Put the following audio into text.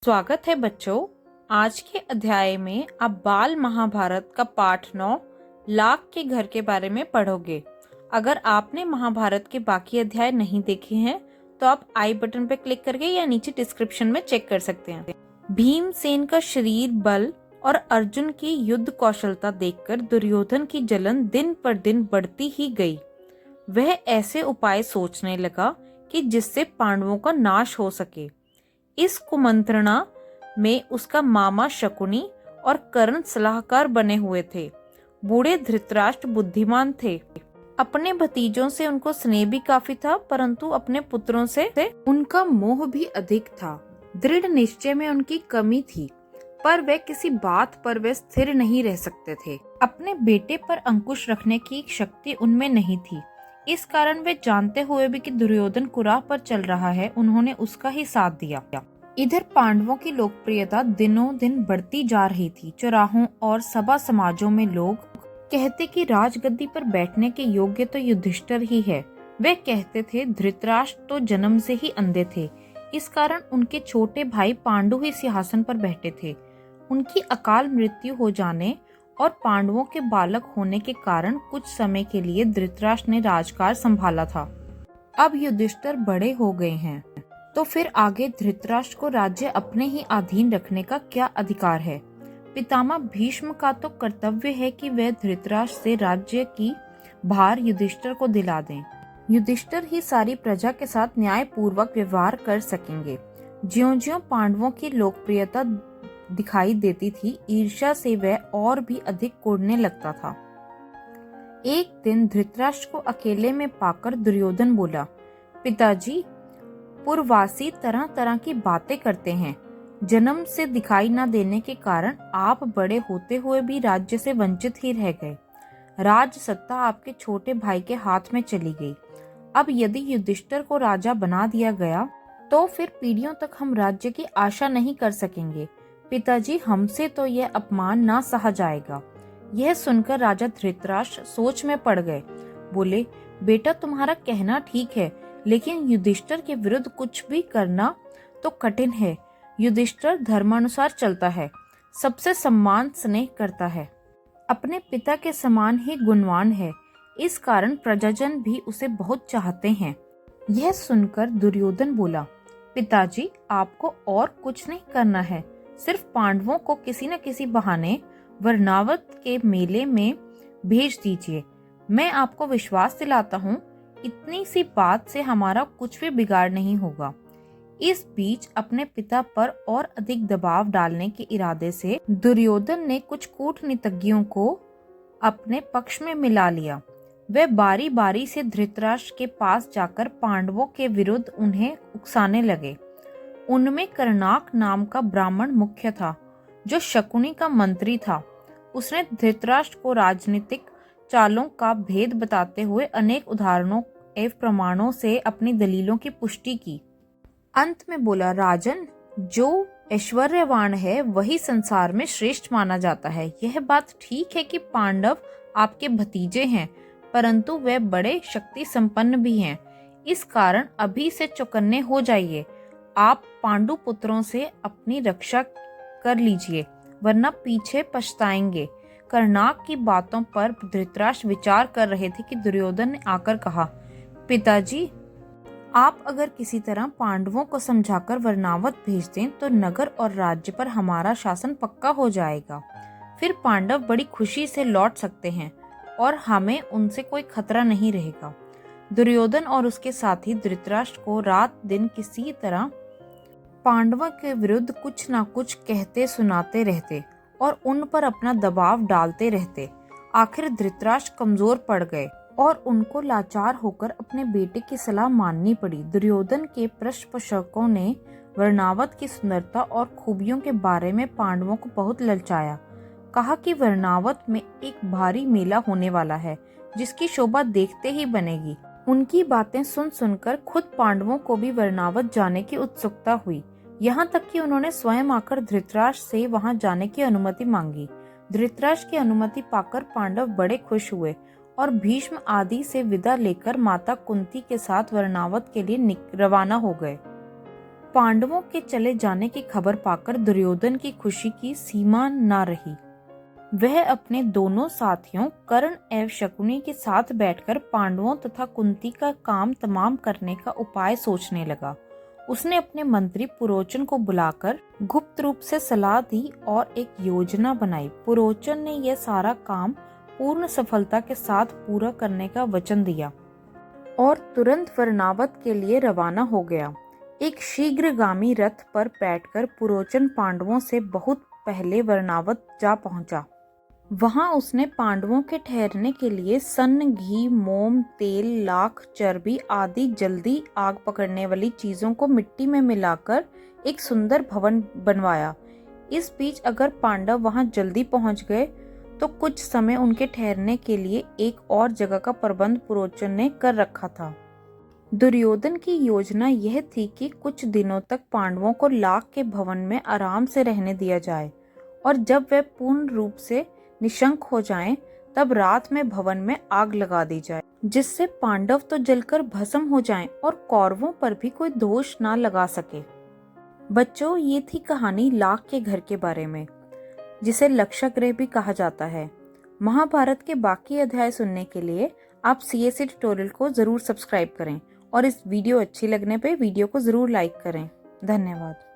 स्वागत है बच्चों। आज के अध्याय में आप बाल महाभारत का पाठ 9 लाख के घर के बारे में पढ़ोगे। अगर आपने महाभारत के बाकी अध्याय नहीं देखे हैं तो आप आई बटन पर क्लिक करके या नीचे डिस्क्रिप्शन में चेक कर सकते हैं। भीमसेन का शरीर बल और अर्जुन की युद्ध कौशलता देखकर दुर्योधन की जलन दिन पर दिन बढ़ती ही गई। वह ऐसे उपाय सोचने लगा कि जिससे पांडवों का नाश हो सके। इस कुमंत्रणा में उसका मामा शकुनी और कर्ण सलाहकार बने हुए थे। बूढ़े धृतराष्ट्र बुद्धिमान थे। अपने भतीजों से उनको स्नेह भी काफी था, परंतु अपने पुत्रों से उनका मोह भी अधिक था। दृढ़ निश्चय में उनकी कमी थी, पर वे किसी बात पर वे स्थिर नहीं रह सकते थे। अपने बेटे पर अंकुश रखने की शक्ति उनमें नहीं थी। इस कारण वे जानते हुए भी कि दुर्योधन कुराह पर चल रहा है, उन्होंने उसका ही साथ दिया। इधर पांडवों की लोकप्रियता दिनों दिन बढ़ती जा रही थी। चौराहों और सभा समाजों में लोग कहते कि राजगद्दी पर बैठने के योग्य तो युधिष्ठिर ही है। वे कहते थे धृतराष्ट्र तो जन्म से ही अंधे थे, इस कारण उनके छोटे भाई पांडु ही सिंहासन पर बैठे थे। उनकी अकाल मृत्यु हो जाने और पांडवों के बालक होने के कारण कुछ समय के लिए धृतराष्ट्र ने राजकाज संभाला था। अब युधिष्ठिर बड़े हो गए हैं, तो फिर आगे धृतराष्ट्र को राज्य अपने ही अधीन रखने का क्या अधिकार है। पितामह भीष्म का तो कर्तव्य है कि वह धृतराष्ट्र से राज्य की भार युधिष्ठिर को दिला दें। युधिष्ठिर ही सारी प्रजा के साथ न्याय पूर्वक व्यवहार कर सकेंगे। ज्यों-ज्यों पांडवों की लोकप्रियता दिखाई देती थी, ईर्ष्या से वह और भी अधिक कुढ़ने लगता था। एक दिन धृतराष्ट्र को अकेले में पाकर दुर्योधन बोला, पिताजी, पूर्ववासी तरह तरह की बातें करते हैं। जन्म से दिखाई न देने के कारण आप बड़े होते हुए भी राज्य से वंचित ही रह गए। राज सत्ता आपके छोटे भाई के हाथ में चली गई। अब यदि युधिष्ठिर को राजा बना दिया गया तो फिर पीढ़ियों तक हम राज्य की आशा नहीं कर सकेंगे। पिताजी, हमसे तो यह अपमान ना सहा जाएगा। यह सुनकर राजा धृतराष्ट्र सोच में पड़ गए। बोले, बेटा, तुम्हारा कहना ठीक है, लेकिन युधिष्ठिर के विरुद्ध कुछ भी करना तो कठिन है। युधिष्ठिर धर्मानुसार चलता है, सबसे सम्मान स्नेह करता है, अपने पिता के समान ही गुणवान है। इस कारण प्रजाजन भी उसे बहुत चाहते हैं। यह सुनकर दुर्योधन बोला, पिताजी, आपको और कुछ नहीं करना है, सिर्फ पांडवों को किसी न किसी बहाने वर्णावत के मेले में भेज दीजिए। मैं आपको विश्वास दिलाता हूँ, इतनी सी बात से हमारा कुछ भी बिगाड़ नहीं होगा। इस बीच अपने पिता पर और अधिक दबाव डालने के इरादे से दुर्योधन ने कुछ कूटनीतिज्ञों को अपने पक्ष में मिला लिया। वे बारी बारी से धृतराष्ट्र के पास जाकर पांडवों के विरुद्ध उन्हें उकसाने लगे। उनमें कर्णाक नाम का ब्राह्मण मुख्य था, जो शकुनी का मंत्री था। उसने धृतराष्ट्र को राजनीतिक चालों का भेद बताते हुए अनेक उदाहरणों एवं प्रमाणों से अपनी दलीलों की पुष्टि की। अंत में बोला, राजन, जो ऐश्वर्यवान है वही संसार में श्रेष्ठ माना जाता है। यह बात ठीक है कि पांडव आपके भतीजे हैं, परंतु वे बड़े शक्ति संपन्न भी हैं। इस कारण अभी से चौकन्ने हो जाइए। आप पांडु पुत्रों से अपनी रक्षा कर लीजिए, वरना पीछे पछताएंगे। कर्णाक की बातों पर धृतराष्ट्र विचार कर रहे थे कि दुर्योधन ने आकर कहा, पिताजी, आप अगर किसी तरह पांडवों को समझाकर वर्णावत भेज दें तो नगर और राज्य पर हमारा शासन पक्का हो जाएगा। फिर पांडव बड़ी खुशी से लौट सकते हैं और हमें उनसे कोई खतरा नहीं रहेगा। दुर्योधन और उसके साथी धृतराष्ट्र को रात दिन किसी तरह पांडवों के विरुद्ध कुछ ना कुछ कहते सुनाते रहते और उन पर अपना दबाव डालते रहते। आखिर धृतराष्ट्र कमजोर पड़ गए और उनको लाचार होकर अपने बेटे की सलाह माननी पड़ी। दुर्योधन के पृष्ठपोषकों ने वर्णावत की सुंदरता और खूबियों के बारे में पांडवों को बहुत ललचाया। कहा कि वर्णावत में एक भारी मेला होने वाला है, जिसकी शोभा देखते ही बनेगी। उनकी बातें सुन सुनकर खुद पांडवों को भी वर्णावत जाने की उत्सुकता हुई। यहाँ तक कि उन्होंने स्वयं आकर धृतराष्ट्र से वहां जाने की अनुमति मांगी। धृतराष्ट्र की अनुमति पाकर पांडव बड़े खुश हुए और भीष्म आदि से विदा लेकर माता कुंती के साथ वर्णावत के लिए रवाना हो गए। पांडवों के चले जाने की खबर पाकर दुर्योधन की खुशी की सीमा न रही। वह अपने दोनों साथियों कर्ण एवं शकुनी के साथ बैठकर पांडवों तथा कुंती का काम तमाम करने का उपाय सोचने लगा। उसने अपने मंत्री पुरोचन को बुलाकर गुप्त रूप से सलाह दी और एक योजना बनाई। पुरोचन ने यह सारा काम पूर्ण सफलता के साथ पूरा करने का वचन दिया और तुरंत वर्णावत के लिए रवाना हो गया। एक शीघ्रगामी रथ पर बैठकर पुरोचन पांडवों से बहुत पहले वर्णावत जा पहुंचा। वहां उसने पांडवों के ठहरने के लिए सन्न, घी, मोम, तेल, लाख, चर्बी आदि जल्दी आग पकड़ने वाली चीजों को मिट्टी में मिलाकर एक सुंदर भवन बनवाया। इस बीच अगर पांडव वहां जल्दी पहुंच गए तो कुछ समय उनके ठहरने के लिए एक और जगह का प्रबंध पुरोचन ने कर रखा था। दुर्योधन की योजना यह थी कि कुछ दिनों तक पांडवों को लाख के भवन में आराम से रहने दिया जाए और जब वे पूर्ण रूप से निशंक हो जाएं, तब रात में भवन में आग लगा दी जाए, जिससे पांडव तो जलकर भस्म हो जाएं और कौरवों पर भी कोई दोष ना लगा सके। बच्चों, ये थी कहानी लाख के घर के बारे में, जिसे लक्षागृह भी कहा जाता है। महाभारत के बाकी अध्याय सुनने के लिए आप CSC ट्यूटोरियल को जरूर सब्सक्राइब करें और इस वीडियो अच्छी लगने पे वीडियो को जरूर लाइक करें। धन्यवाद।